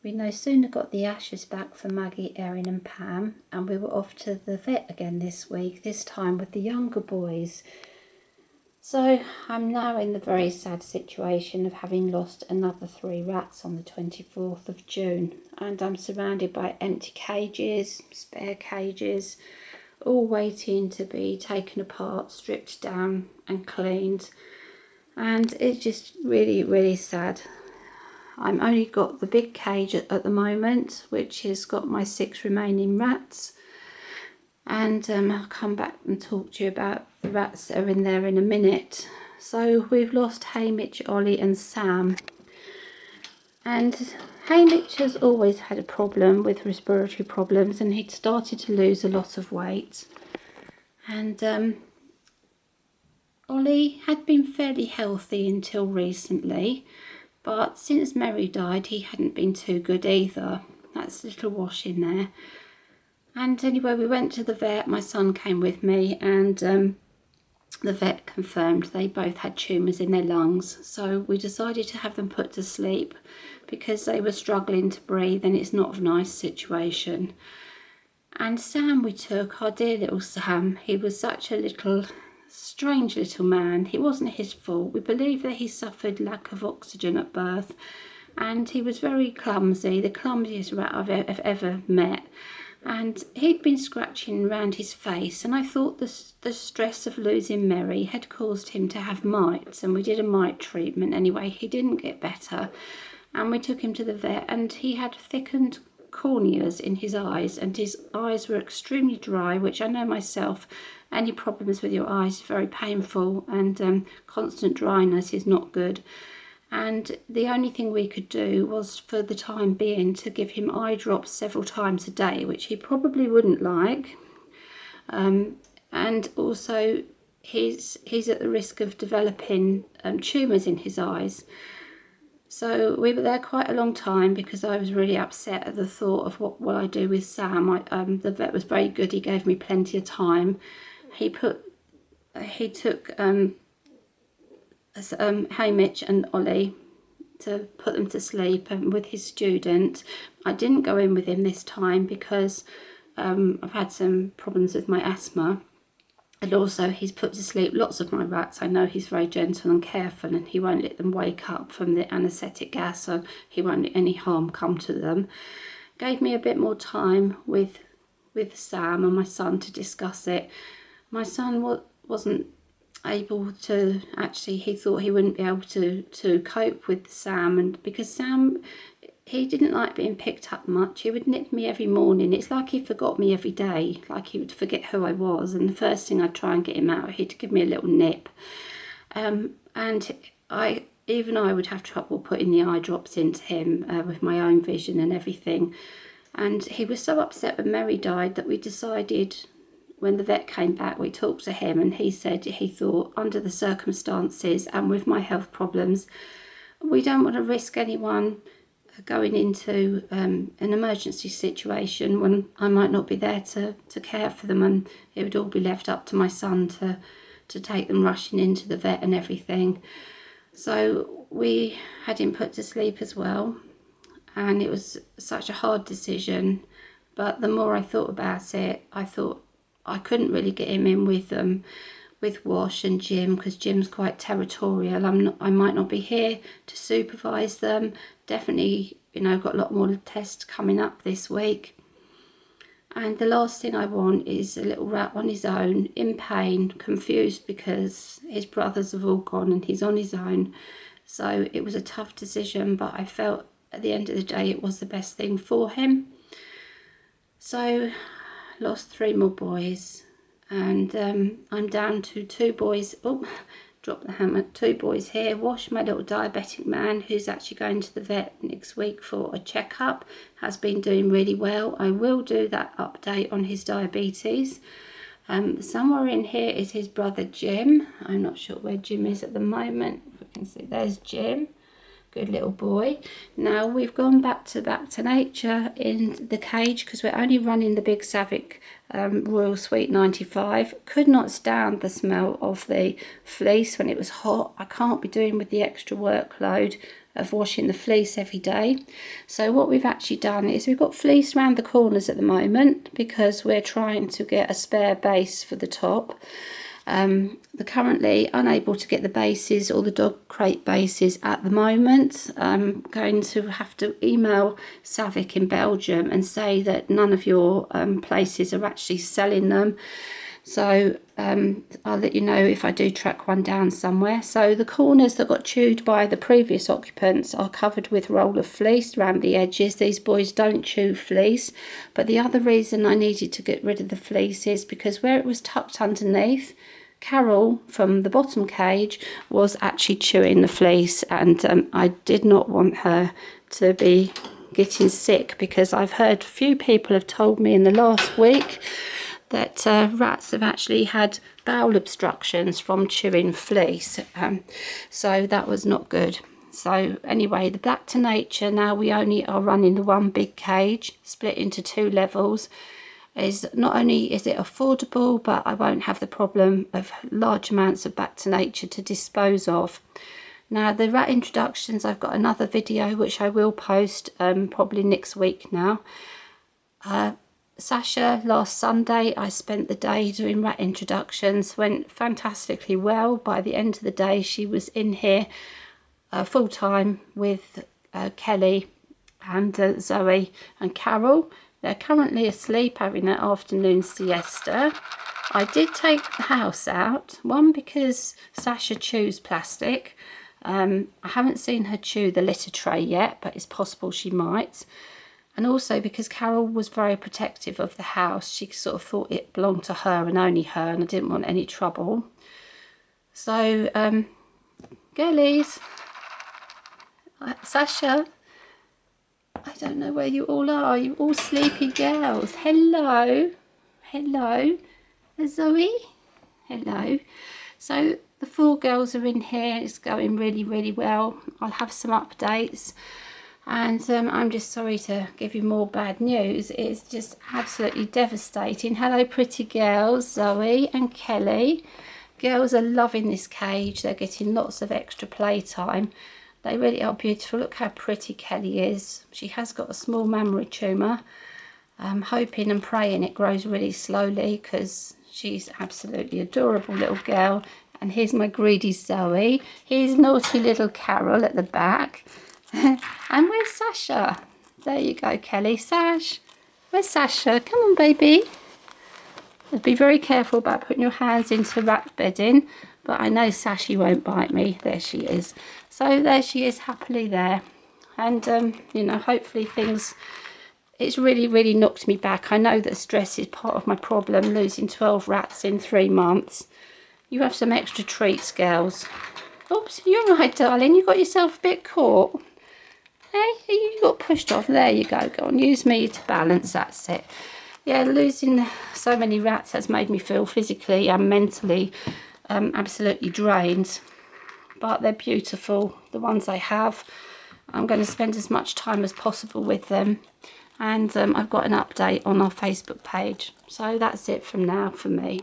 We no sooner got the ashes back from Maggie, Erin and Pam, and we were off to the vet again this week, this time with the younger boys. So I'm now in the very sad situation of having lost another 3 rats on the 24th of June, and I'm surrounded by empty cages, spare cages, all waiting to be taken apart, stripped down and cleaned, and it's just really sad. I'm only got the big cage at the moment, which has got my 6 remaining rats, and I'll come back and talk to you about the rats that are in there in a minute. So we've lost Haymitch, Ollie and Sam, and Haymitch has always had a problem with respiratory problems, and he'd started to lose a lot of weight, and Ollie had been fairly healthy until recently, but since Mary died he hadn't been too good either. That's a little wash in there. And anyway, we went to the vet. My son came with me, and the vet confirmed they both had tumours in their lungs. So we decided to have them put to sleep because they were struggling to breathe, and it's not a nice situation. And Sam we took, our dear little Sam. He was such a little strange little man. It wasn't his fault. We believe that he suffered lack of oxygen at birth, and he was very clumsy, the clumsiest rat I've ever met. And he'd been scratching around his face, and I thought the stress of losing Mary had caused him to have mites, and we did a mite treatment. Anyway, he didn't get better, and we took him to the vet, and he had thickened corneas in his eyes, and his eyes were extremely dry, which I know myself, any problems with your eyes is very painful, and constant dryness is not good. And the only thing we could do was, for the time being, to give him eye drops several times a day, which he probably wouldn't like. And also he's at the risk of developing tumours in his eyes. So we were there quite a long time because I was really upset at the thought of what I do with Sam. The vet was very good. He gave me plenty of time. He took Haymitch and Ollie to put them to sleep with his student. I didn't go in with him this time because I've had some problems with my asthma, and also he's put to sleep lots of my rats. I know he's very gentle and careful, and he won't let them wake up from the anaesthetic gas, so he won't let any harm come to them. Gave me a bit more time with Sam and my son to discuss it. My son wasn't able to, actually he thought he wouldn't be able to cope with Sam, and because Sam, he didn't like being picked up much. He would nip me every morning. It's like he forgot me every day, like he would forget who I was, and the first thing I'd try and get him out, he'd give me a little nip. And I would have trouble putting the eye drops into him with my own vision and everything. And he was so upset when Mary died that we decided, when the vet came back, we talked to him, and he said he thought, under the circumstances and with my health problems, we don't want to risk anyone going into an emergency situation when I might not be there to care for them, and it would all be left up to my son to take them rushing into the vet and everything. So we had him put to sleep as well, and it was such a hard decision. But the more I thought about it, I thought I couldn't really get him in with Wash and Jim, because Jim's quite territorial. I might not be here to supervise them. Definitely, got a lot more tests coming up this week. And the last thing I want is a little rat on his own, in pain, confused because his brothers have all gone and he's on his own. So it was a tough decision, but I felt at the end of the day it was the best thing for him. So lost 3 more boys, and I'm down to 2 boys. Oh, drop the hammer. 2 boys here. Wash, my little diabetic man, who's actually going to the vet next week for a checkup, has been doing really well. I will do that update on his diabetes. Somewhere in here is his brother Jim. I'm not sure where Jim is at the moment. If we can see, there's Jim. Good little boy. Now we've gone back to nature in the cage because we're only running the big Savick Royal Sweet 95. Could not stand the smell of the fleece when it was hot. I can't be doing with the extra workload of washing the fleece every day. So what we've actually done is we've got fleece around the corners at the moment because we're trying to get a spare base for the top. They're currently unable to get the bases or the dog crate bases at the moment. I'm going to have to email Savic in Belgium and say that none of your places are actually selling them. So I'll let you know if I do track one down somewhere. So the corners that got chewed by the previous occupants are covered with roll of fleece around the edges. These boys don't chew fleece, but the other reason I needed to get rid of the fleece is because where it was tucked underneath, Carol from the bottom cage was actually chewing the fleece, and I did not want her to be getting sick, because I've heard a few people have told me in the last week that rats have actually had bowel obstructions from chewing fleece, so that was not good. So anyway, the Back to Nature, now we only are running the one big cage split into 2 levels. Is not only is it affordable, but I won't have the problem of large amounts of Back to Nature to dispose of. Now the rat introductions, I've got another video which I will post probably next week now. Sasha, last Sunday I spent the day doing rat introductions, went fantastically well. By the end of the day she was in here full time with Kelly and Zoe and Carol. They're currently asleep having their afternoon siesta. I did take the house out, one because Sasha chews plastic. I haven't seen her chew the litter tray yet, but it's possible she might. And also because Carol was very protective of the house. She sort of thought it belonged to her and only her, and I didn't want any trouble. So, girlies, Sasha, I don't know where you all are. You all sleepy girls. Hello. Hello. Zoe. Hello. So the 4 girls are in here. It's going really, really well. I'll have some updates. And I'm just sorry to give you more bad news. It's just absolutely devastating. Hello, pretty girls, Zoe and Kelly. Girls are loving this cage. They're getting lots of extra playtime. They really are beautiful. Look how pretty Kelly is. She has got a small mammary tumour. I'm hoping and praying it grows really slowly, because she's absolutely adorable little girl. And here's my greedy Zoe. Here's naughty little Carol at the back. And where's Sasha? There you go, Kelly. Sash. Where's Sasha? Come on, baby. Be very careful about putting your hands into rat bedding. But I know Sashi won't bite me. There she is. So there she is, happily there. And, you know, hopefully things... It's really, really knocked me back. I know that stress is part of my problem, losing 12 rats in 3 months. You have some extra treats, girls. Oops, you're right, darling. You got yourself a bit caught. Hey, you got pushed off. There you go. Go on, use me to balance. That's it. Yeah, losing so many rats has made me feel physically and mentally absolutely drained. But they're beautiful, the ones I have. I'm going to spend as much time as possible with them. And I've got an update on our Facebook page. So that's it from now for me.